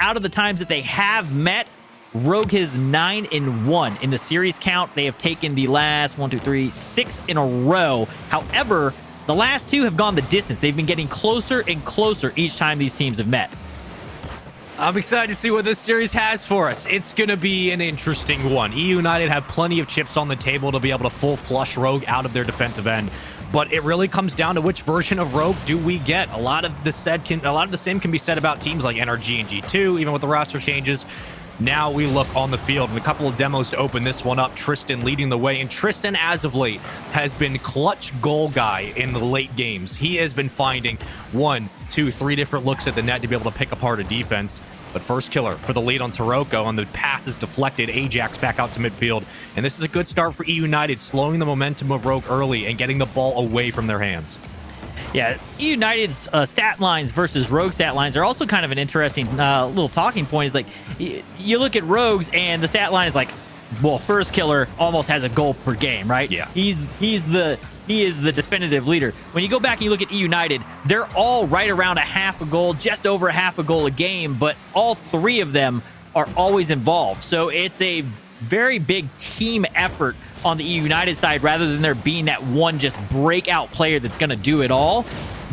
out of the times that they have met, Rogue has 9-1 in the series count. They have taken the last 6 in a row. However, the last 2 have gone the distance. They've been getting closer and closer each time these teams have met. I'm excited to see what this series has for us. It's going to be an interesting one. eUnited have plenty of chips on the table to be able to full flush Rogue out of their defensive end. But it really comes down to which version of Rogue do we get. A lot of the same can be said about teams like NRG and G2, even with the roster changes. Now we look on the field and a couple of demos to open this one up. Tristan leading the way, and Tristan as of late has been clutch goal guy in the late games. He has been finding 1, 2, 3 different looks at the net to be able to pick apart a defense. But first killer for the lead on Taroko, and the pass is deflected. Ajax back out to midfield, and this is a good start for eUnited, slowing the momentum of Rogue early and getting the ball away from their hands. Yeah, eUnited's stat lines versus Rogue stat lines are also kind of an interesting little talking point. Is like, you look at Rogues and the stat line is like, well, first killer almost has a goal per game, right? Yeah. He is the definitive leader. When you go back and you look at eUnited, they're all right around a half a goal, just over a half a goal a game, but all 3 of them are always involved. So it's a very big team effort on the eUnited side, rather than there being that one just breakout player that's going to do it all.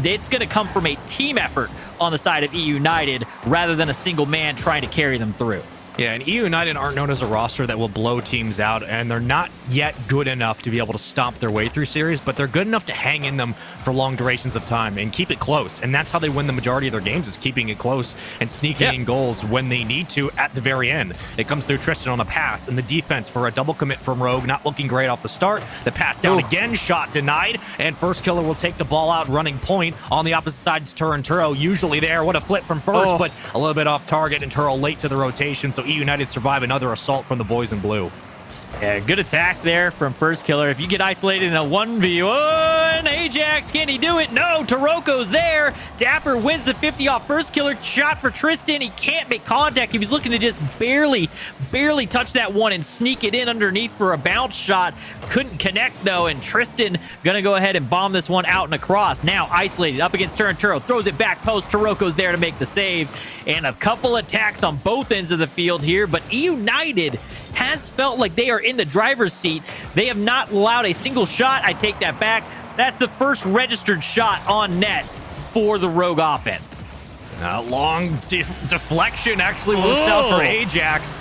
It's going to come from a team effort on the side of eUnited rather than a single man trying to carry them through. Yeah, and eUnited aren't known as a roster that will blow teams out, and they're not yet good enough to be able to stomp their way through series, but they're good enough to hang in them for long durations of time and keep it close. And that's how they win the majority of their games, is keeping it close and sneaking in goals when they need to at the very end. It comes through Tristan on a pass, and the defense for a double commit from Rogue, not looking great off the start. The pass down again, shot denied, and first killer will take the ball out running point. On the opposite side is Turo, usually there. What a flip from first, but a little bit off target, and Turo late to the rotation, so eUnited survive another assault from the boys in blue. Yeah, good attack there from first killer. If you get isolated in a 1v1, Ajax, can he do it? No, Taroko's there. Dapper wins the 50 off first killer. Shot for Tristan. He can't make contact. He was looking to just barely touch that one and sneak it in underneath for a bounce shot. Couldn't connect though, and Tristan gonna go ahead and bomb this one out and across. Now isolated up against Turo. Throws it back post. Taroko's there to make the save. And a couple attacks on both ends of the field here, but eUnited has felt like they are in the driver's seat. They have not allowed a single shot. I take that back. That's the first registered shot on net for the Rogue offense. A long deflection actually works out for Ajax.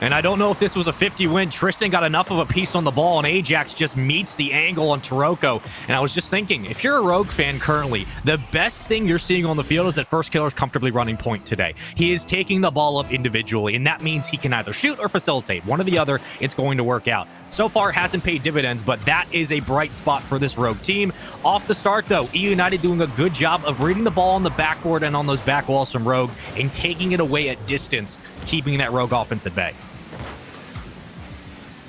And I don't know if this was a 50 win. Tristan got enough of a piece on the ball, and Ajax just meets the angle on Taroko. And I was just thinking, if you're a Rogue fan currently, the best thing you're seeing on the field is that first killer's comfortably running point today. He is taking the ball up individually, and that means he can either shoot or facilitate. One or the other, it's going to work out. So far, it hasn't paid dividends, but that is a bright spot for this Rogue team. Off the start, though, eUnited doing a good job of reading the ball on the backboard and on those back walls from Rogue and taking it away at distance, keeping that Rogue offense at bay.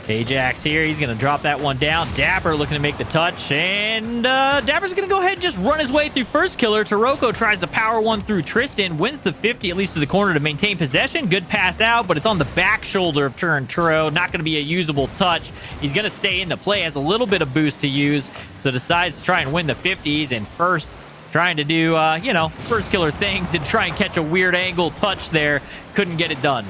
Ajax here, he's going to drop that one down. Dapper looking to make the touch, and Dapper's going to go ahead and just run his way through first killer. Taroko tries to power one through Tristan, wins the 50, at least to the corner to maintain possession. Good pass out, but it's on the back shoulder of Turo. Not going to be a usable touch. He's going to stay in the play, has a little bit of boost to use, so decides to try and win the 50s, and first trying to do, first killer things and try and catch a weird angle touch there. Couldn't get it done.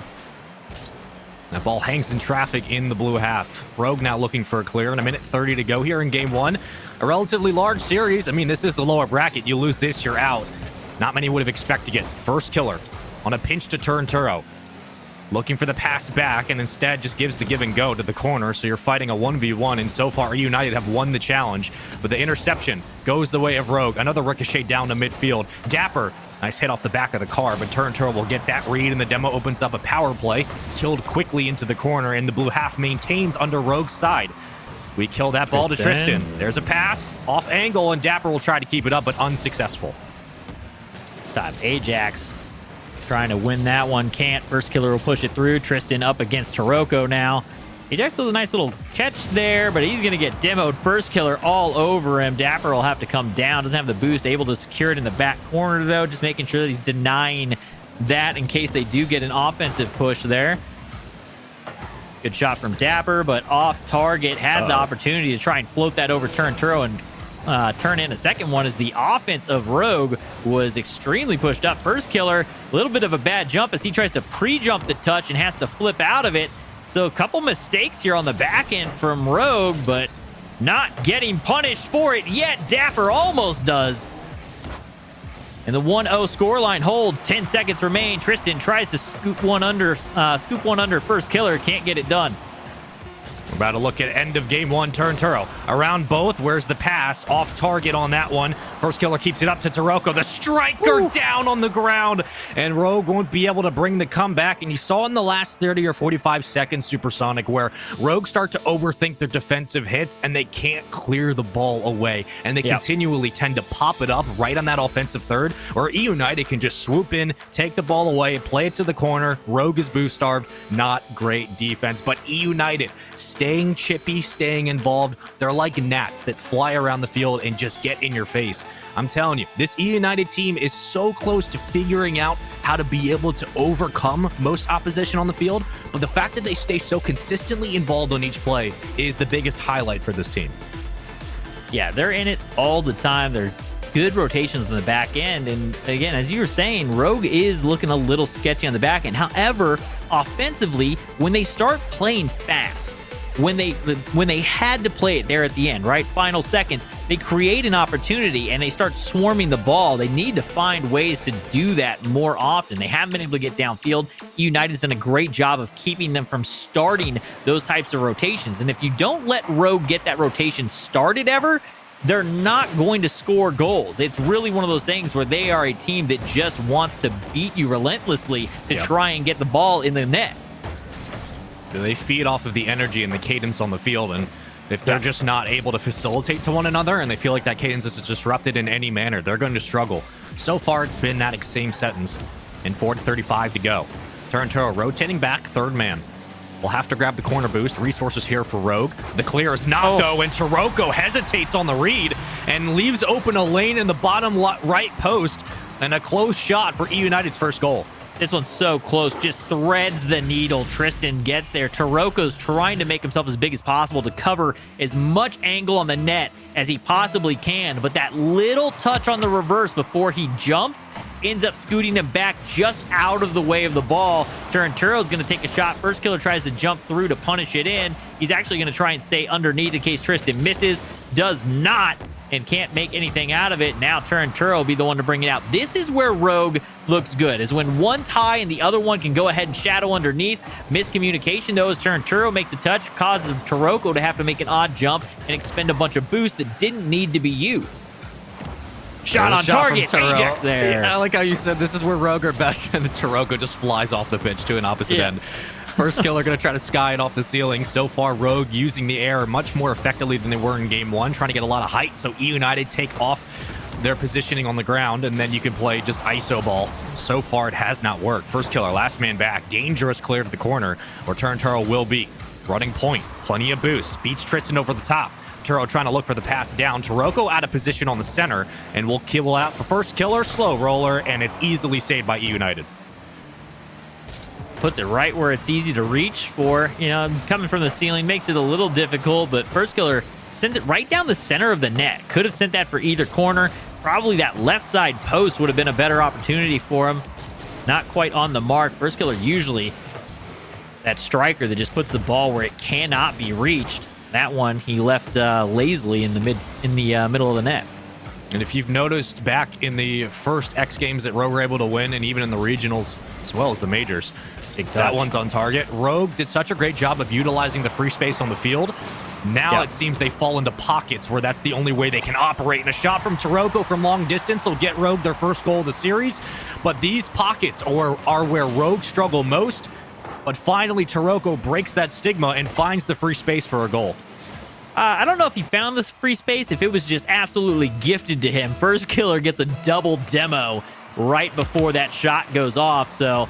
That ball hangs in traffic in the blue half. Rogue now looking for a clear, and a minute 30 to go here in game one. A relatively large series. I mean, this is the lower bracket. You lose this, you're out. Not many would have expected it. First killer on a pinch to turn Turo. Looking for the pass back, and instead just gives the give and go to the corner. So you're fighting a 1v1, and so far eUnited have won the challenge. But the interception goes the way of Rogue. Another ricochet down to midfield. Dapper, nice hit off the back of the car, but Turo will get that read, and the demo opens up a power play. Killed quickly into the corner, and the blue half maintains under Rogue's side. We kill that ball to Tristan. There's a pass, off angle, and Dapper will try to keep it up, but unsuccessful. Time Ajax trying to win that one. Can't. First killer will push it through. Tristan up against Taroko now. Ajax does a nice little catch there, but he's going to get demoed. First killer all over him. Dapper will have to come down. Doesn't have the boost. Able to secure it in the back corner, though. Just making sure that he's denying that in case they do get an offensive push there. Good shot from Dapper, but off target. Had the opportunity to try and float that over Turo, and turn in a second one as the offense of Rogue was extremely pushed up. First killer, a little bit of a bad jump as he tries to pre-jump the touch and has to flip out of it. So a couple mistakes here on the back end from Rogue, but not getting punished for it yet. Dapper almost does. And the 1-0 scoreline holds. 10 seconds remain. Tristan tries to scoop one under first killer. Can't get it done. We're about to look at end of game one. Turnturo around both. Where's the pass? Off target on that one. First killer keeps it up to Taroko. The striker down on the ground. And Rogue won't be able to bring the comeback. And you saw in the last 30 or 45 seconds, Supersonic, where Rogue start to overthink their defensive hits and they can't clear the ball away. And they continually tend to pop it up right on that offensive third, where eUnited can just swoop in, take the ball away, play it to the corner. Rogue is boost starved. Not great defense. But eUnited staying chippy, staying involved. They're like gnats that fly around the field and just get in your face. I'm telling you, this eUnited team is so close to figuring out how to be able to overcome most opposition on the field, but the fact that they stay so consistently involved on each play is the biggest highlight for this team. Yeah, they're in it all the time. They're good rotations on the back end. And again, as you were saying, Rogue is looking a little sketchy on the back end. However, offensively, when they start playing fast, when they had to play it there at the end, right? Final seconds, they create an opportunity and they start swarming the ball. They need to find ways to do that more often. They haven't been able to get downfield. United's done a great job of keeping them from starting those types of rotations. And if you don't let Rogue get that rotation started ever, they're not going to score goals. It's really one of those things where they are a team that just wants to beat you relentlessly to try and get the ball in the net. They feed off of the energy and the cadence on the field, and if they're just not able to facilitate to one another and they feel like that cadence is disrupted in any manner, they're going to struggle. So far, it's been that same sentence, and 4:35 to go. Turnturo rotating back, third man. We'll have to grab the corner boost. Resources here for Rogue. The clear is not, though, and Taroko hesitates on the read and leaves open a lane in the bottom right post, and a close shot for eUnited's first goal. This one's so close, just threads the needle. Tristan gets there. Taroko's trying to make himself as big as possible to cover as much angle on the net as he possibly can, but that little touch on the reverse before he jumps ends up scooting him back just out of the way of the ball. Turanturo's going to take a shot. First killer tries to jump through to punish it in. He's actually going to try and stay underneath in case Tristan misses. Does not, and can't make anything out of it. Now Turnturo will be the one to bring it out. This is where Rogue looks good, is when one's high and the other one can go ahead and shadow underneath. Miscommunication, though, as Turnturo makes a touch, causes Taroko to have to make an odd jump and expend a bunch of boost that didn't need to be used. Shot on target, Ajax there. Yeah, I like how you said this is where Rogue are best, and the Taroko just flies off the pitch to an opposite end. First killer going to try to sky it off the ceiling. So far, Rogue using the air much more effectively than they were in game one, trying to get a lot of height so eUnited take off their positioning on the ground, and then you can play just ISO ball. So far, it has not worked. First killer, last man back. Dangerous clear to the corner, where Turnturo will be. Running point, plenty of boost. Beats Tristan over the top. Turo trying to look for the pass down. Taroko out of position on the center, and will kill out for first killer. Slow roller, and it's easily saved by eUnited. Puts it right where it's easy to reach for. You know, coming from the ceiling makes it a little difficult, but first killer sends it right down the center of the net. Could have sent that for either corner. Probably that left side post would have been a better opportunity for him. Not quite on the mark. First killer usually that striker that just puts the ball where it cannot be reached. That one he left lazily in the middle of the net. And if you've noticed back in the first X Games that Rogue were able to win, and even in the regionals as well as the majors, that one's on target. Rogue did such a great job of utilizing the free space on the field. Now it seems they fall into pockets where that's the only way they can operate. And a shot from Taroko from long distance will get Rogue their first goal of the series. But these pockets are where Rogue struggle most. But finally, Taroko breaks that stigma and finds the free space for a goal. I don't know if he found this free space, if it was just absolutely gifted to him. First killer gets a double demo right before that shot goes off. So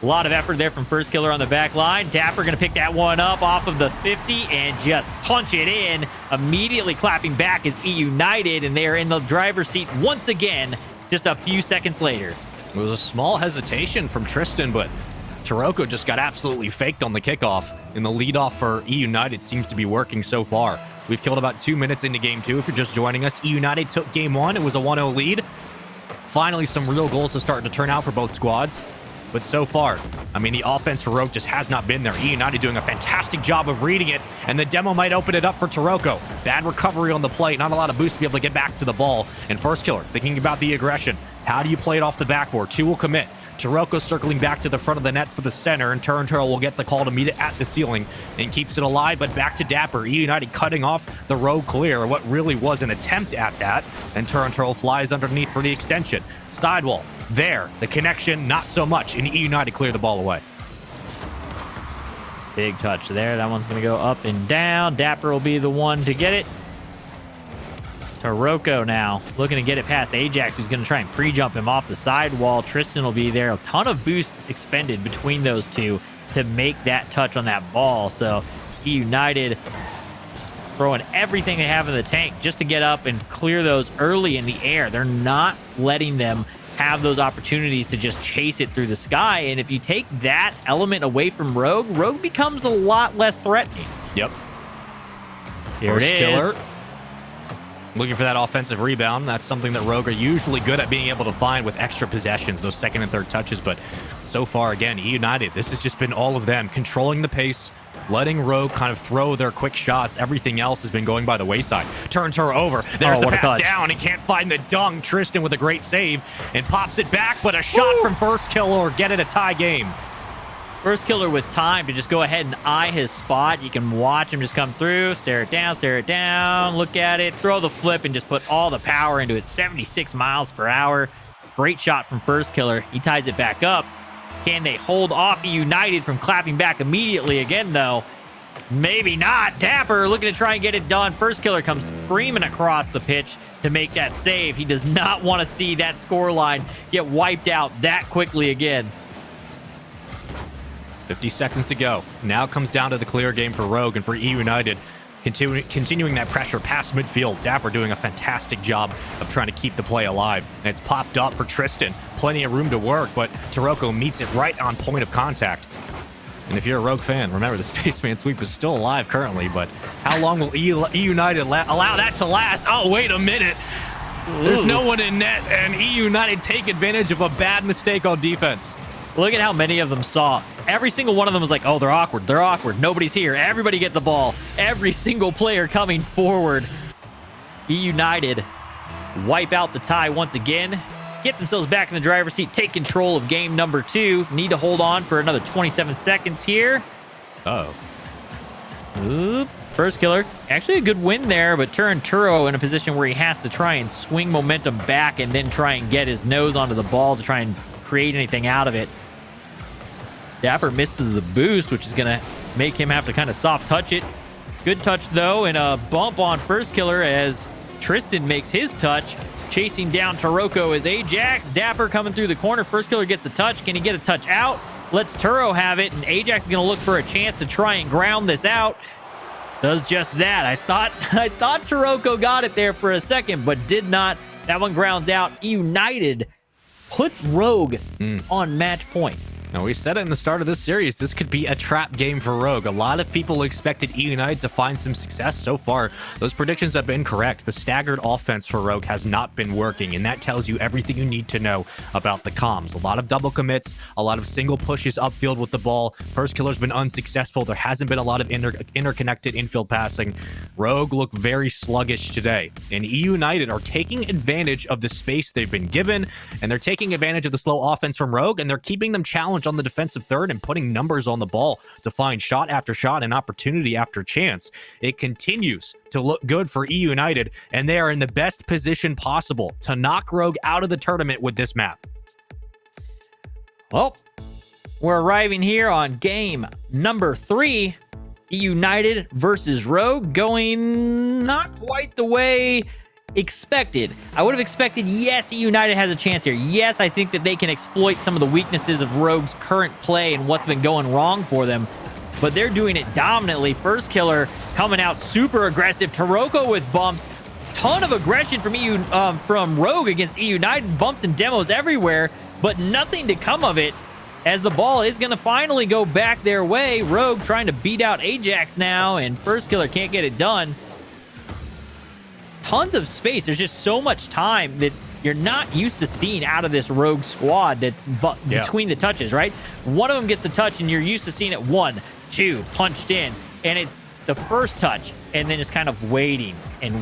a lot of effort there from first killer on the back line. Dapper going to pick that one up off of the 50 and just punch it in. Immediately clapping back is eUnited, and they are in the driver's seat once again just a few seconds later. It was a small hesitation from Tristan, but Taroko just got absolutely faked on the kickoff, and the leadoff for eUnited seems to be working so far. We've killed about 2 minutes into game 2. If you're just joining us, eUnited took game 1. It was a 1-0 lead. Finally, some real goals to start to turn out for both squads. But so far, I mean, the offense for Rogue just has not been there. eUnited doing a fantastic job of reading it, and the demo might open it up for Taroko. Bad recovery on the plate, not a lot of boost to be able to get back to the ball. And first killer, thinking about the aggression. How do you play it off the backboard? 2 will commit. Taroko circling back to the front of the net for the center, and Turtle will get the call to meet it at the ceiling and keeps it alive, but back to Dapper. eUnited cutting off the Rogue clear, what really was an attempt at that, and Turtle flies underneath for the extension. Sidewall, there. The connection, not so much, and eUnited clear the ball away. Big touch there. That one's going to go up and down. Dapper will be the one to get it. Taroko now looking to get it past Ajax, who's going to try and pre-jump him off the sidewall. Tristan will be there. A ton of boost expended between those two to make that touch on that ball. So eUnited throwing everything they have in the tank just to get up and clear those early in the air. They're not letting them have those opportunities to just chase it through the sky. And if you take that element away from Rogue, Rogue becomes a lot less threatening. Yep. Here it is. Killer. Looking for that offensive rebound. That's something that Rogue are usually good at being able to find with extra possessions, those second and third touches. But so far, again, eUnited, this has just been all of them controlling the pace, letting Rogue kind of throw their quick shots. Everything else has been going by the wayside. Turns her over. There's the pass down. He can't find the dunk. Tristan with a great save and pops it back, but a shot from first killer or get it a tie game. First killer with time to just go ahead and eye his spot. You can watch him just come through, stare it down, look at it, throw the flip, and just put all the power into it. 76 miles per hour. Great shot from first killer. He ties it back up. Can they hold off eUnited from clapping back immediately again, though? Maybe not. Dapper looking to try and get it done. First killer comes screaming across the pitch to make that save. He does not want to see that scoreline get wiped out that quickly again. 50 seconds to go. Now it comes down to the clear game for Rogue and for eUnited. Continuing that pressure past midfield. Dapper doing a fantastic job of trying to keep the play alive. And it's popped up for Tristan. Plenty of room to work, but Taroko meets it right on point of contact. And if you're a Rogue fan, remember the Spaceman sweep is still alive currently, but how long will eUnited allow that to last? Oh, wait a minute. There's no one in net, and eUnited take advantage of a bad mistake on defense. Look at how many of them saw. Every single one of them was like, oh, they're awkward. They're awkward. Nobody's here. Everybody get the ball. Every single player coming forward. eUnited wipe out the tie once again. Get themselves back in the driver's seat. Take control of game number 2. Need to hold on for another 27 seconds here. Oop. First killer. Actually a good win there, but Turo in a position where he has to try and swing momentum back and then try and get his nose onto the ball to try and create anything out of it. Dapper misses the boost, which is going to make him have to kind of soft touch it. Good touch, though, and a bump on first killer as Tristan makes his touch. Chasing down Taroko is Ajax. Dapper coming through the corner. First killer gets the touch. Can he get a touch out? Lets Turo have it, and Ajax is going to look for a chance to try and ground this out. Does just that. I thought Taroko got it there for a second, but did not. That one grounds out. eUnited puts Rogue on match point. Now, we said it in the start of this series, this could be a trap game for Rogue. A lot of people expected eUnited to find some success. So far, those predictions have been correct. The staggered offense for Rogue has not been working, and that tells you everything you need to know about the comms. A lot of double commits, a lot of single pushes upfield with the ball. First killer's been unsuccessful. There hasn't been a lot of interconnected infield passing. Rogue look very sluggish today, and eUnited are taking advantage of the space they've been given, and they're taking advantage of the slow offense from Rogue, and they're keeping them challenged on the defensive third and putting numbers on the ball to find shot after shot and opportunity after chance. It continues to look good for eUnited, and they are in the best position possible to knock Rogue out of the tournament with this map. Well, we're arriving here on game number 3. eUnited versus Rogue, going not quite the way expected. I would have expected, yes, eUnited has a chance here. Yes, I think that they can exploit some of the weaknesses of Rogue's current play and what's been going wrong for them, but they're doing it dominantly. First killer coming out super aggressive. Taroko with bumps. Ton of aggression from Rogue against eUnited. Bumps and demos everywhere, but nothing to come of it, as the ball is going to finally go back their way. Rogue trying to beat out Ajax now, and first killer can't get it done. tons of space. There's just so much time that you're not used to seeing out of this Rogue squad that's between the touches, right? One of them gets the touch, and you're used to seeing it 1, 2, punched in, and it's the first touch, and then it's kind of waiting, and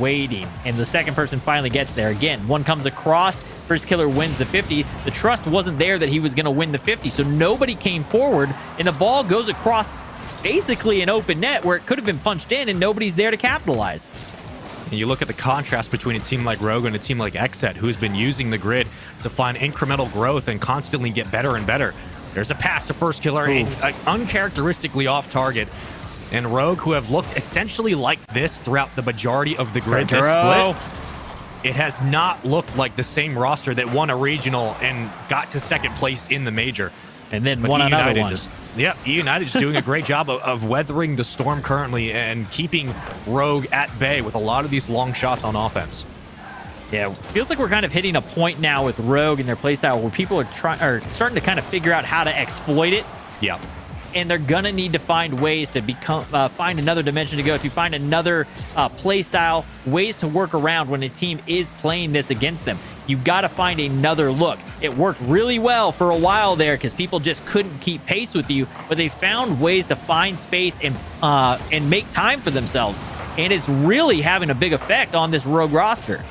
the second person finally gets there. Again, one comes across, first killer wins the 50. The trust wasn't there that he was going to win the 50, so nobody came forward, and the ball goes across basically an open net where it could have been punched in, and nobody's there to capitalize. And you look at the contrast between a team like Rogue and a team like Xset, who's been using the grid to find incremental growth and constantly get better and better. There's a pass to first killer, uncharacteristically off target. And Rogue, who have looked essentially like this throughout the majority of the grid this split, it has not looked like the same roster that won a regional and got to second place in the major. And then won another one. eUnited is doing a great job of weathering the storm currently and keeping Rogue at bay with a lot of these long shots on offense. Yeah, feels like we're kind of hitting a point now with Rogue and their playstyle where people are starting to kind of figure out how to exploit it. Yeah. And they're gonna need to find ways to find another dimension to go to, find another play style, ways to work around when a team is playing this against them. You've got to find another look. It worked really well for a while there because people just couldn't keep pace with you, but they found ways to find space and make time for themselves. And it's really having a big effect on this Rogue roster.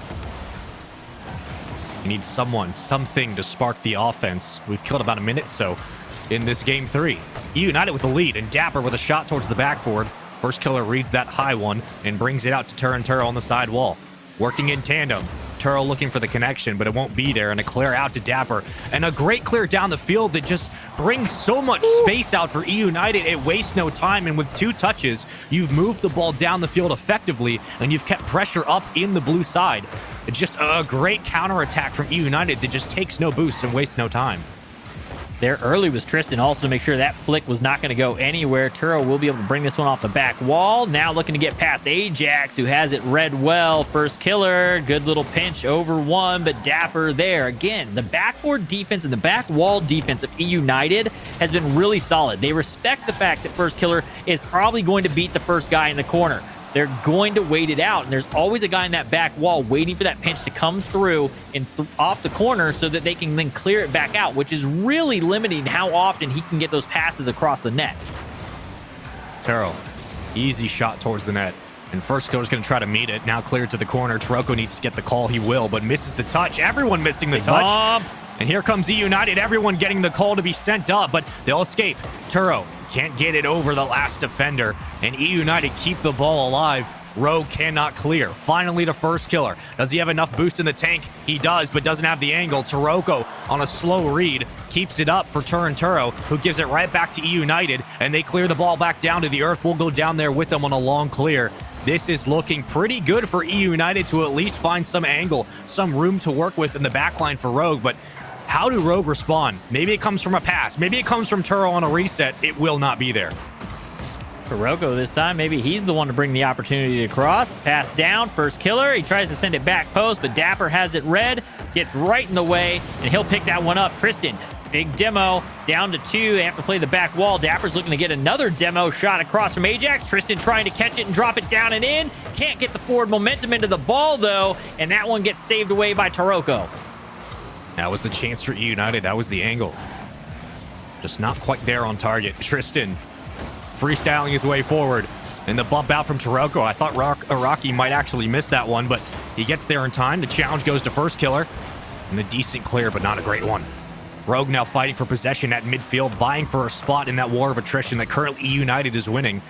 You need something to spark the offense. We've killed about a minute so in this game 3. eUnited with the lead, and Dapper with a shot towards the backboard. First killer reads that high one and brings it out to Turo on the side wall. Working in tandem. Turo looking for the connection, but it won't be there, and a clear out to Dapper. And a great clear down the field that just brings so much space out for eUnited. It wastes no time, and with 2 touches, you've moved the ball down the field effectively, and you've kept pressure up in the blue side. It's just a great counterattack from eUnited that just takes no boosts and wastes no time. There early was Tristan also to make sure that flick was not going to go anywhere. Turo will be able to bring this one off the back wall. Now looking to get past Ajax, who has it read well. First killer, good little pinch over one, but Dapper there. Again, the backboard defense and the back wall defense of eUnited has been really solid. They respect the fact that first killer is probably going to beat the first guy in the corner. They're going to wait it out, and there's always a guy in that back wall waiting for that pinch to come through and off the corner so that they can then clear it back out, which is really limiting how often he can get those passes across the net. Turo, easy shot towards the net, and first killer's going to try to meet it. Now cleared to the corner. Turo needs to get the call. He will, but misses the touch. Everyone missing the touch. Bomb. And here comes eUnited. Everyone getting the call to be sent up, but they'll escape. Turo can't get it over the last defender, and eUnited keep the ball alive. Rogue cannot clear. Finally to first killer. Does he have enough boost in the tank? He does, but doesn't have the angle. Taroko on a slow read keeps it up for Turo, who gives it right back to eUnited, and they clear the ball back down to the earth. We'll go down there with them on a long clear. This is looking pretty good for eUnited to at least find some angle, some room to work with in the backline for Rogue, but how do Rogue respond? Maybe it comes from a pass. Maybe it comes from Turo on a reset. It will not be there. Kuroko this time, maybe he's the one to bring the opportunity to cross. Pass down, first killer. He tries to send it back post, but Dapper has it read, gets right in the way, and he'll pick that one up. Tristan, big demo, down to 2. They have to play the back wall. Dapper's looking to get another demo shot across from Ajax. Tristan trying to catch it and drop it down and in. Can't get the forward momentum into the ball, though, and that one gets saved away by Taroko. That was the chance for eUnited. That was the angle. Just not quite there on target. Tristan freestyling his way forward. And the bump out from Taroko. I thought Rocky might actually miss that one, but he gets there in time. The challenge goes to first killer. And a decent clear, but not a great one. Rogue now fighting for possession at midfield, vying for a spot in that war of attrition that currently eUnited is winning.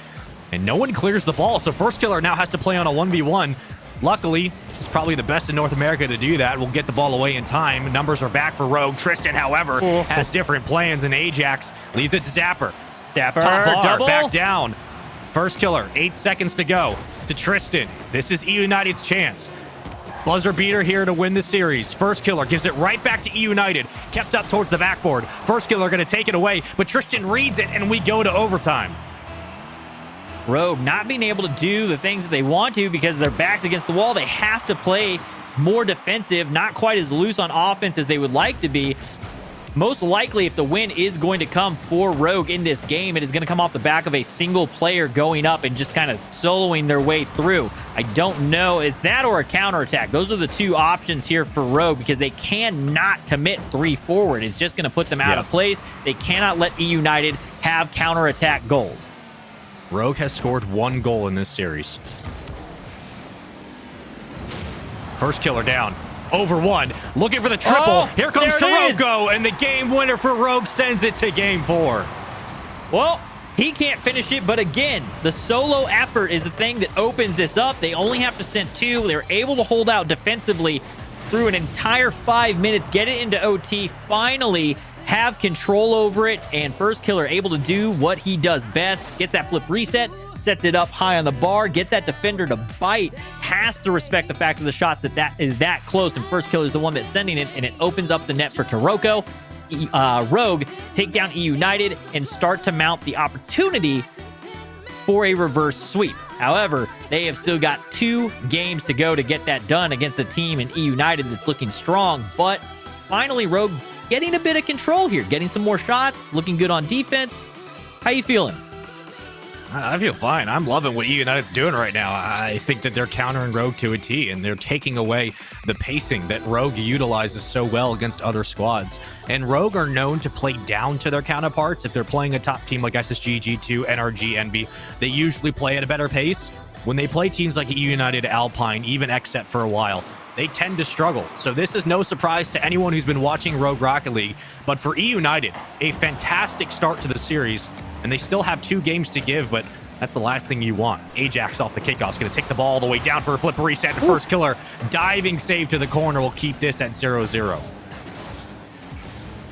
And no one clears the ball, so first killer now has to play on a 1v1. Luckily, he's probably the best in North America to do that. We'll get the ball away in time. Numbers are back for Rogue. Tristan, however, has different plans, and Ajax leaves it to Dapper. Dapper, top bar, double. back down. First killer, 8 seconds to go. To Tristan. This is eUnited's chance. Buzzer beater here to win the series. First killer gives it right back to eUnited. Kept up towards the backboard. First killer going to take it away, but Tristan reads it, and we go to overtime. Rogue not being able to do the things that they want to because their back's against the wall. They have to play more defensive, not quite as loose on offense as they would like to be. most likely, if the win is going to come for Rogue in this game, it is going to come off the back of a single player going up and just kind of soloing their way through. I don't know. It's that or a counterattack. Those are the two options here for Rogue because they cannot commit 3 forward. It's just going to put them out of place. They cannot let eUnited have counterattack goals. Rogue has scored 1 goal in this series. First killer down. Over 1. Looking for the triple. Oh, here comes there it Taroko, and the game winner for Rogue sends it to game 4. Well, he can't finish it, but again, the solo effort is the thing that opens this up. They only have to send 2. They're able to hold out defensively through an entire 5 minutes, get it into OT, finally have control over it, and First Killer able to do what he does best. Gets that flip reset, sets it up high on the bar, gets that defender to bite, has to respect the fact of the shots that is that close, and First Killer is the one that's sending it, and it opens up the net for Taroko. Rogue take down eUnited and start to mount the opportunity for a reverse sweep. However, they have still got 2 games to go to get that done against a team in eUnited that's looking strong, but finally Rogue getting a bit of control here, getting some more shots, looking good on defense. How you feeling? I feel fine. I'm loving what eUnited's doing right now. I think that they're countering Rogue to a T, and they're taking away the pacing that Rogue utilizes so well against other squads. And Rogue are known to play down to their counterparts. If they're playing a top team like SSG, G2, NRG, Envy, they usually play at a better pace. When they play teams like eUnited, Alpine, even XSET for a while, they tend to struggle. So this is no surprise to anyone who's been watching Rogue Rocket League. But for eUnited, a fantastic start to the series, and they still have 2 games to give, but that's the last thing you want. Ajax off the kickoff is going to take the ball all the way down for a flip reset. The First Killer diving save to the corner will keep this at 0-0.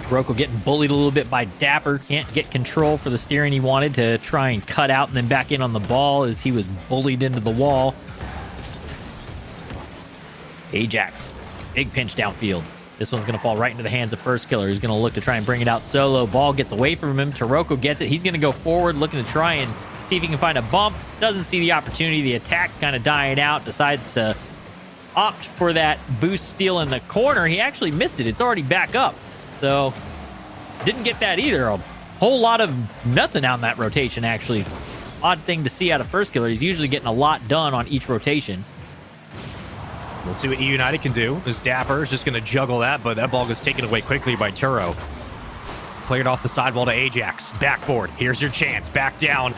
Roko getting bullied a little bit by Dapper. Can't get control for the steering he wanted to try and cut out and then back in on the ball as he was bullied into the wall. Ajax, big pinch downfield. This one's going to fall right into the hands of First Killer. He's going to look to try and bring it out solo. Ball gets away from him. Taroko gets it. He's going to go forward, looking to try and see if he can find a bump. Doesn't see the opportunity. The attack's kind of dying out. Decides to opt for that boost steal in the corner. He actually missed it. It's already back up. So, didn't get that either. A whole lot of nothing out in that rotation, actually. Odd thing to see out of First Killer. He's usually getting a lot done on each rotation. We'll see what eUnited can do. This Dapper is just going to juggle that, but that ball gets taken away quickly by Turo. Cleared off the sidewall to Ajax. Backboard. Here's your chance. Back down.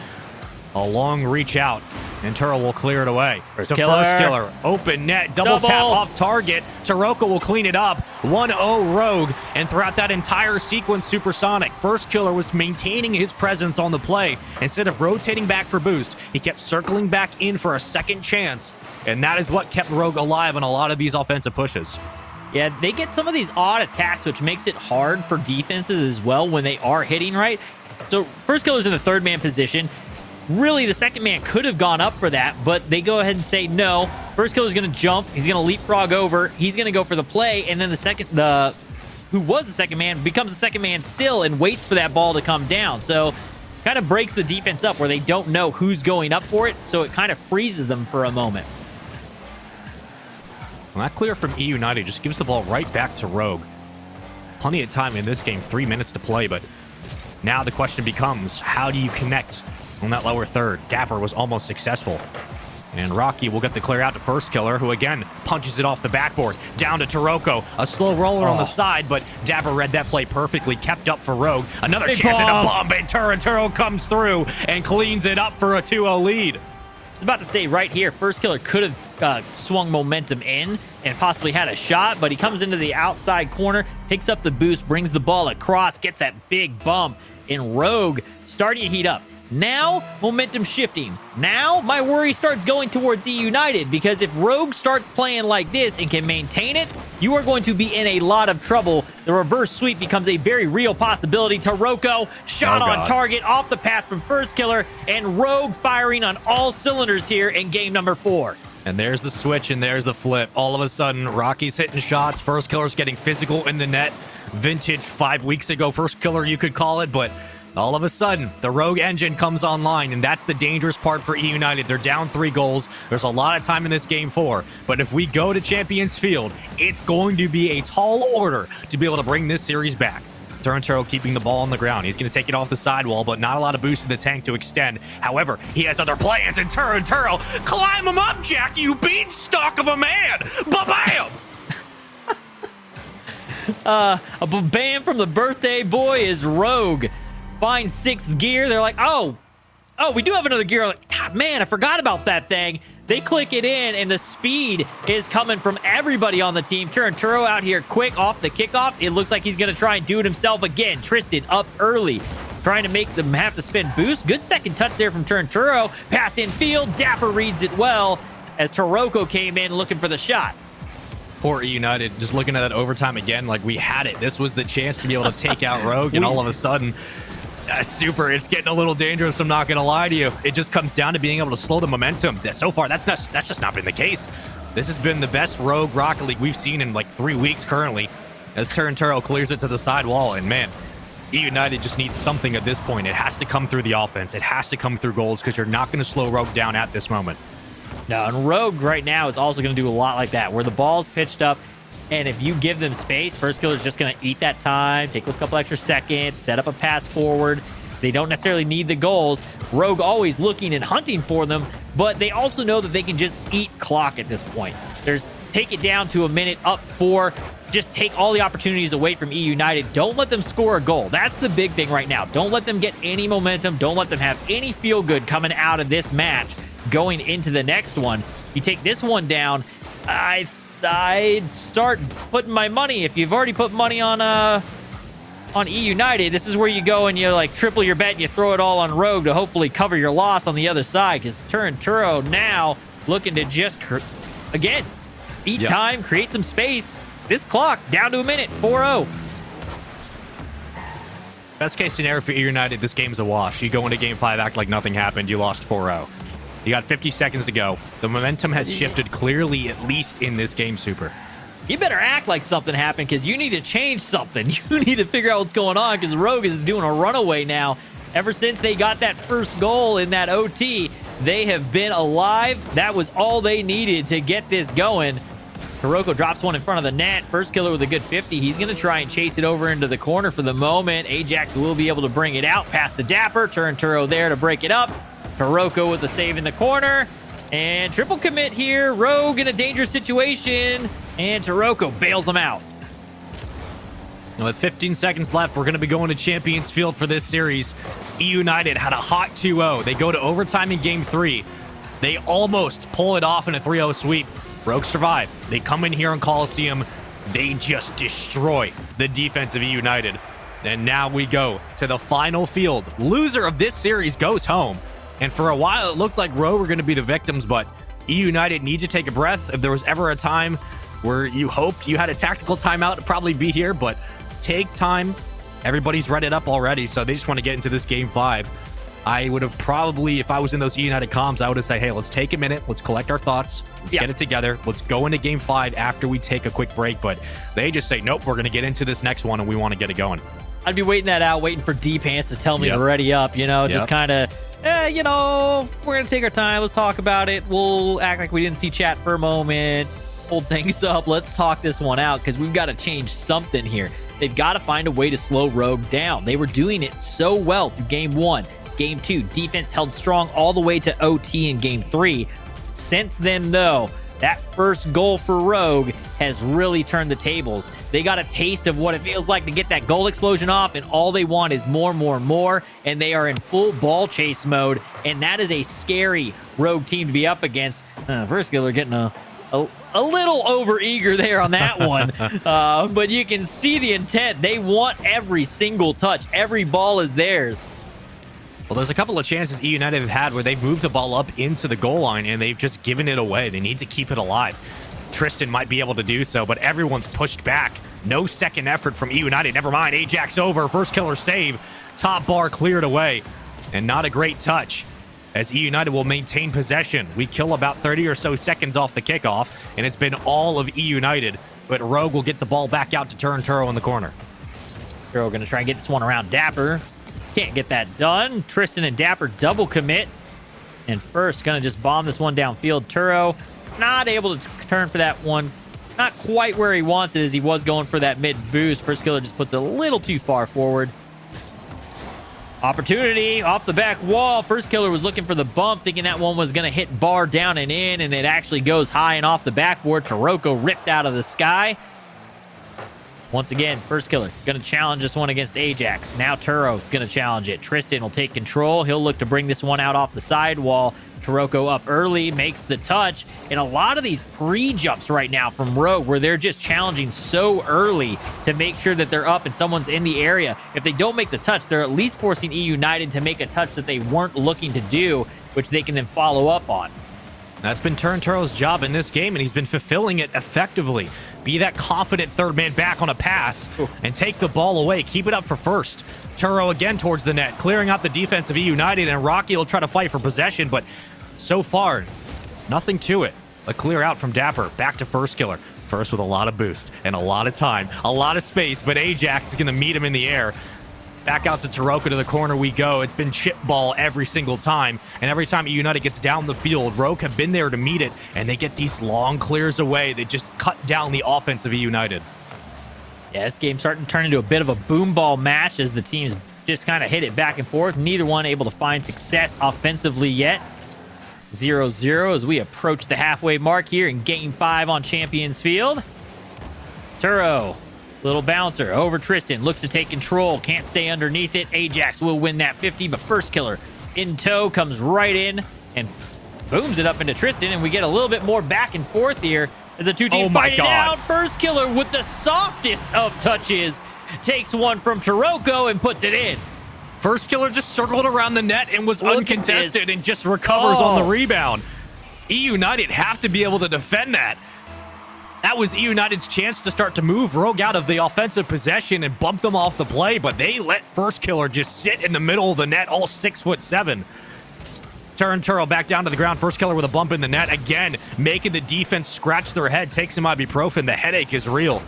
A long reach out, and Turo will clear it away. First Killer. Open net. Double tap off target. Taroko will clean it up. 1-0 Rogue, and throughout that entire sequence, Supersonic. First Killer was maintaining his presence on the play. Instead of rotating back for boost, he kept circling back in for a second chance. And that is what kept Rogue alive on a lot of these offensive pushes. Yeah, they get some of these odd attacks, which makes it hard for defenses as well when they are hitting right. So First Killer's in the 3rd man position. Really, the 2nd man could have gone up for that, but they go ahead and say no. First Killer's going to jump. He's going to leapfrog over. He's going to go for the play, and then who was the 2nd man becomes the 2nd man still and waits for that ball to come down. So kind of breaks the defense up where they don't know who's going up for it, so it kind of freezes them for a moment. Well, that clear from eUnited just gives the ball right back to Rogue. Plenty of time in this game, 3 minutes to play, but now the question becomes, how do you connect on that lower third? Dapper was almost successful. And Rocky will get the clear out to First Killer, who again punches it off the backboard. Down to Taroko. A slow roller on the side, but Dapper read that play perfectly. Kept up for Rogue. Another chance at a bomb, and Turo comes through and cleans it up for a 2-0 lead. I was about to say right here, First Killer could have swung momentum in and possibly had a shot, but he comes into the outside corner, picks up the boost, brings the ball across, gets that big bump, and Rogue starting to heat up. Now, momentum shifting. Now, my worry starts going towards eUnited, because if Rogue starts playing like this and can maintain it, you are going to be in a lot of trouble. The reverse sweep becomes a very real possibility. Taroko, shot on target, off the pass from First Killer, and Rogue firing on all cylinders here in game number 4. And there's the switch, and there's the flip. All of a sudden, Rocky's hitting shots. First Killer's getting physical in the net. Vintage 5 weeks ago, First Killer, you could call it, but all of a sudden, the Rogue engine comes online, and that's the dangerous part for eUnited. They're down 3 goals. There's a lot of time in this game 4. But if we go to Champions Field, it's going to be a tall order to be able to bring this series back. Turnturo keeping the ball on the ground. He's going to take it off the sidewall, but not a lot of boost in the tank to extend. However, he has other plans, and Turnturo, climb him up, Jack, you beanstalk of a man! Ba-bam! A bam from the birthday boy is Rogue. Finds 6th gear. They're like, oh, we do have another gear. Like, ah, man, I forgot about that thing. They click it in, and the speed is coming from everybody on the team. Turnturo out here quick off the kickoff. It looks like he's going to try and do it himself again. Tristan up early, trying to make them have to spend boost. Good second touch there from Turnturo. Pass in field. Dapper reads it well as Taroko came in looking for the shot. Poor eUnited, just looking at that overtime again, like we had it. This was the chance to be able to take out Rogue, and all of a sudden, super, it's getting a little dangerous, I'm not going to lie to you. It just comes down to being able to slow the momentum. So far, that's just not been the case. This has been the best Rogue Rocket League we've seen in like 3 weeks currently, as Turnturo clears it to the sidewall, and man, eUnited just needs something at this point. It has to come through the offense. It has to come through goals, because you're not going to slow Rogue down at this moment. No, and Rogue right now is also going to do a lot like that, where the ball's pitched up, and if you give them space, first killer's just going to eat that time, take those couple extra seconds, set up a pass forward. They don't necessarily need the goals. Rogue always looking and hunting for them, but they also know that they can just eat clock at this point. Take it down to a minute, up 4. Just take all the opportunities away from eUnited. Don't let them score a goal. That's the big thing right now. Don't let them get any momentum. Don't let them have any feel good coming out of this match going into the next one. You take this one down, I'd start putting my money. If you've already put money on eUnited, this is where you go and you like triple your bet and you throw it all on Rogue to hopefully cover your loss on the other side, because Turnturo now looking to just again eat time, create some space. This clock down to a minute, 4-0. Best case scenario for eUnited, this game's a wash. You go into game 5, act like nothing happened, you lost 4-0. You got 50 seconds to go. The momentum has shifted clearly, at least in this game, Super. You better act like something happened, because you need to change something. You need to figure out what's going on, because Rogue is doing a runaway now. Ever since they got that first goal in that OT, they have been alive. That was all they needed to get this going. Taroko drops one in front of the net. First killer with a good 50. He's going to try and chase it over into the corner for the moment. Ajax will be able to bring it out past the Dapper. Turnturo there to break it up. Taroko with the save in the corner. And triple commit here. Rogue in a dangerous situation. And Taroko bails him out. And with 15 seconds left, we're going to be going to Champions Field for this series. eUnited had a hot 2-0. They go to overtime in game 3. They almost pull it off in a 3-0 sweep. Rogue survive. They come in here in Coliseum. They just destroy the defense of eUnited. And now we go to the final field. Loser of this series goes home. And for a while, it looked like Rogue were going to be the victims, but eUnited need to take a breath. If there was ever a time where you hoped you had a tactical timeout to probably be here, but take time. Everybody's read it up already, so they just want to get into this game 5. I would have probably, if I was in those eUnited comms, I would have said, hey, let's take a minute. Let's collect our thoughts. Let's get it together. Let's go into game 5 after we take a quick break. But they just say, nope, we're going to get into this next one, and we want to get it going. I'd be waiting that out, waiting for D-Pants to tell me to ready up, just kind of, we're going to take our time. Let's talk about it. We'll act like we didn't see chat for a moment. Hold things up. Let's talk this one out, because we've got to change something here. They've got to find a way to slow Rogue down. They were doing it so well through game 1. Game 2, defense held strong all the way to OT in game 3. Since then, though, that first goal for Rogue has really turned the tables. They got a taste of what it feels like to get that goal explosion off, and all they want is more, and they are in full ball chase mode, and that is a scary Rogue team to be up against. First killer getting a little over-eager there on that one, but you can see the intent. They want every single touch. Every ball is theirs. Well, there's a couple of chances eUnited have had where they've moved the ball up into the goal line and they've just given it away. They need to keep it alive. Tristan might be able to do so, but everyone's pushed back. No second effort from eUnited. Never mind. Ajax over. First killer save. Top bar cleared away. And not a great touch, as eUnited will maintain possession. We kill about 30 or so seconds off the kickoff, and it's been all of eUnited. But Rogue will get the ball back out to Turnturo in the corner. Turnturo going to try and get this one around Dapper. Can't get that done. Tristan and Dapper double commit. And first, going to just bomb this one downfield. Turo not able to turn for that one not quite where he wants it as he was going for that mid boost. First killer just puts it a little too far forward. Opportunity off the back wall. First killer was looking for the bump, thinking that one was going to hit bar down and in, and it actually goes high and off the backboard. Taroko ripped out of the sky. Once again, first killer going to challenge this one against Ajax. Now Turo is going to challenge it. Tristan will take control. He'll look to bring this one out off the sidewall. Taroko up early, makes the touch. And a lot of these pre-jumps right now from Rogue, where they're just challenging so early to make sure that they're up and someone's in the area. If they don't make the touch, they're at least forcing eUnited to make a touch that they weren't looking to do, which they can then follow up on. That's been Turo's job in this game, and he's been fulfilling it effectively. Be that confident third man back on a pass and take the ball away. Keep it up for first. Turo again towards the net, clearing out the defense of eUnited, and Rocky will try to fight for possession, but so far, nothing to it. A clear out from Dapper, back to first killer. First with a lot of boost and a lot of time, a lot of space, but Ajax is going to meet him in the air. Back out to Taroko to the corner we go. It's been chip ball every single time, and every time eUnited gets down the field, Rogue have been there to meet it, and they get these long clears away. They just cut down the offense of eUnited. Yeah, this game's starting to turn into a bit of a boom ball match as the teams just kind of hit it back and forth. Neither one able to find success offensively yet. 0-0 as we approach the halfway mark here in Game 5 on Champions Field. Turo, little bouncer over Tristan, looks to take control, can't stay underneath it. Ajax will win that 50, but first killer in tow comes right in and booms it up into Tristan, and we get a little bit more back and forth here as the two teams fight it out. First killer with the softest of touches takes one from Taroko and puts it in. First killer just circled around the net and was uncontested and just recovers on the rebound. eUnited have to be able to defend that. That was eUnited's chance to start to move Rogue out of the offensive possession and bump them off the play, but they let first killer just sit in the middle of the net, all 6'7". Turn Turo back down to the ground. First killer with a bump in the net. Again, making the defense scratch their head. Takes some ibuprofen. The headache is real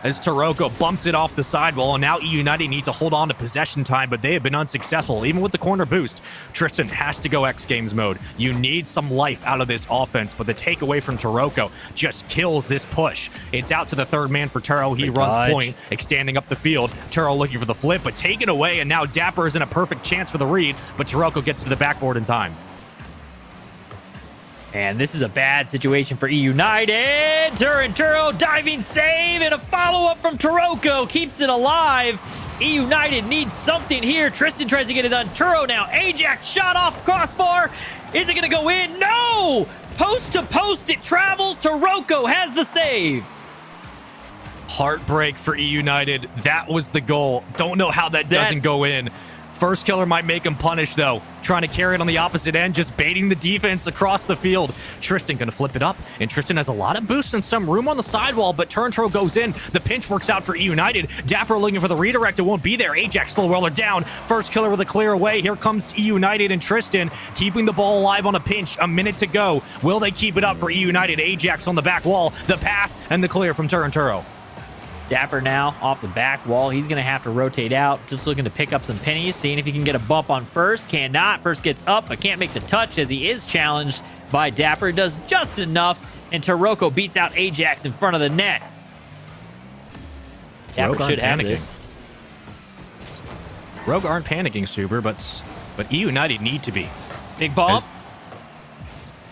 as Taroko bumps it off the sidewall, and now eUnited needs to hold on to possession time, but they have been unsuccessful, even with the corner boost. Tristan has to go X Games mode. You need some life out of this offense, but the takeaway from Taroko just kills this push. It's out to the third man for Turo. He runs point, extending up the field. Turo looking for the flip, but taken away, and now Dapper is in a perfect chance for the read, but Taroko gets to the backboard in time. And this is a bad situation for eUnited. Turo diving save and a follow-up from Taroko keeps it alive. eUnited needs something here. Tristan tries to get it done. Turo now. Ajax shot off crossbar. Is it going to go in? No! Post to post it travels. Taroko has the save. Heartbreak for eUnited. That was the goal. Don't know how that doesn't go in. First killer might make him punish, though. Trying to carry it on the opposite end, just baiting the defense across the field. Tristan going to flip it up, and Tristan has a lot of boost and some room on the sidewall, but Turo goes in. The pinch works out for eUnited. Dapper looking for the redirect. It won't be there. Ajax slow roller down. First killer with a clear away. Here comes eUnited and Tristan keeping the ball alive on a pinch. A minute to go. Will they keep it up for eUnited? Ajax on the back wall. The pass and the clear from Turo. Dapper now off the back wall. He's going to have to rotate out. Just looking to pick up some pennies. Seeing if he can get a bump on first. Cannot. First gets up, but can't make the touch as he is challenged by Dapper. Does just enough, and Taroko beats out Ajax in front of the net. Dapper should have this. Rogue aren't panicking, Super, but eUnited need to be. Big bump.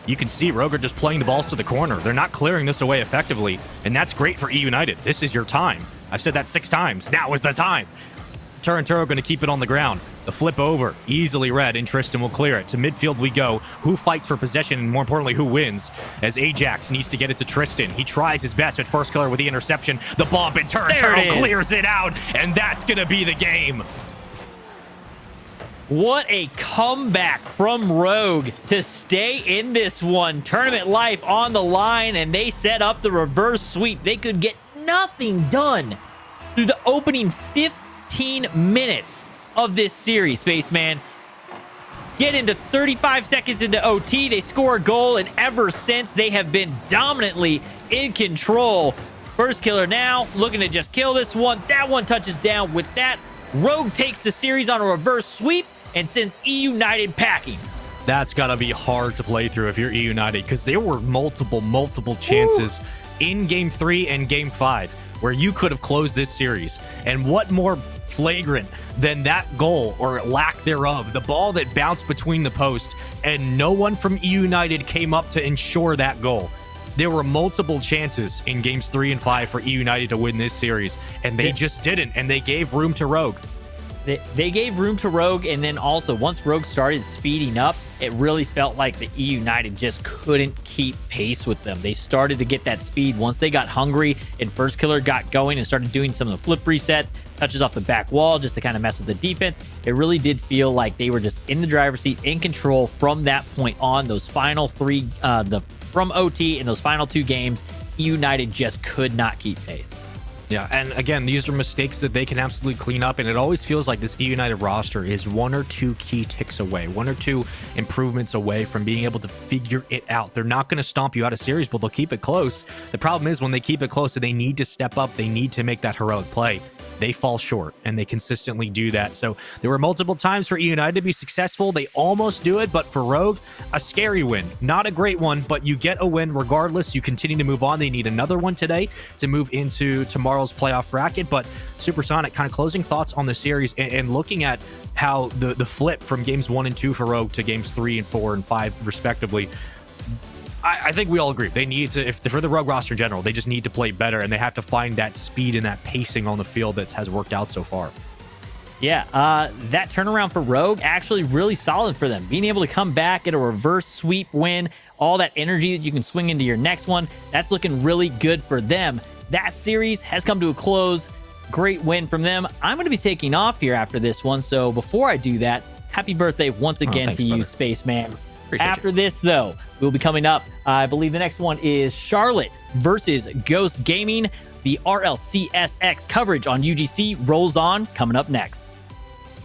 You can see Rogue are just playing the balls to the corner. They're not clearing this away effectively, and that's great for eUnited. This is your time. I've said that 6 times. Now is the time. Turo going to keep it on the ground. The flip over, easily read, and Tristan will clear it. To midfield we go. Who fights for possession, and more importantly, who wins? As Ajax needs to get it to Tristan. He tries his best, but first killer with the interception. The bump, and Turo clears it out, and that's going to be the game. What a comeback from Rogue to stay in this one. Tournament life on the line, and they set up the reverse sweep. They could get nothing done through the opening 15 minutes of this series, Spaceman. Get into 35 seconds into OT. They score a goal, and ever since, they have been dominantly in control. First killer now looking to just kill this one. That one touches down. With that, Rogue takes the series on a reverse sweep and sends eUnited packing. That's got to be hard to play through if you're eUnited, because there were multiple chances in Game 3 and Game 5 where you could have closed this series. And what more flagrant than that goal, or lack thereof, the ball that bounced between the post and no one from eUnited came up to ensure that goal. There were multiple chances in games 3 and 5 for eUnited to win this series, and they just didn't, and they gave room to Rogue. They gave room to Rogue, and then also once Rogue started speeding up, it really felt like the eUnited just couldn't keep pace with them. They started to get that speed once they got hungry and First Killer got going and started doing some of the flip resets, touches off the back wall just to kind of mess with the defense. It really did feel like they were just in the driver's seat, in control from that point on. Those final three, from OT in those final 2 games, eUnited just could not keep pace. Yeah, and again, these are mistakes that they can absolutely clean up, and it always feels like this eUnited roster is 1 or 2 key ticks away, 1 or 2 improvements away from being able to figure it out. They're not going to stomp you out of series, but they'll keep it close. The problem is when they keep it close, they need to step up. They need to make that heroic play. They fall short, and they consistently do that. So there were multiple times for eUnited to be successful. They almost do it, but for Rogue, a scary win. Not a great one, but you get a win regardless. You continue to move on. They need another one today to move into tomorrow's playoff bracket. But Supersonic, kind of closing thoughts on the series and looking at how the flip from games 1 and 2 for Rogue to games 3 and 4 and 5 respectively. I think we all agree they need to, if for the Rogue roster in general, they just need to play better, and they have to find that speed and that pacing on the field that has worked out so far. Yeah, that turnaround for Rogue actually really solid for them. Being able to come back, get a reverse sweep win, all that energy that you can swing into your next one, that's looking really good for them. That series has come to a close. Great win from them. I'm going to be taking off here after this one, so before I do that, happy birthday once again to you, Spaceman. After this, though, we'll be coming up. I believe the next one is Charlotte versus Ghost Gaming. The RLCS X coverage on UGC rolls on, coming up next.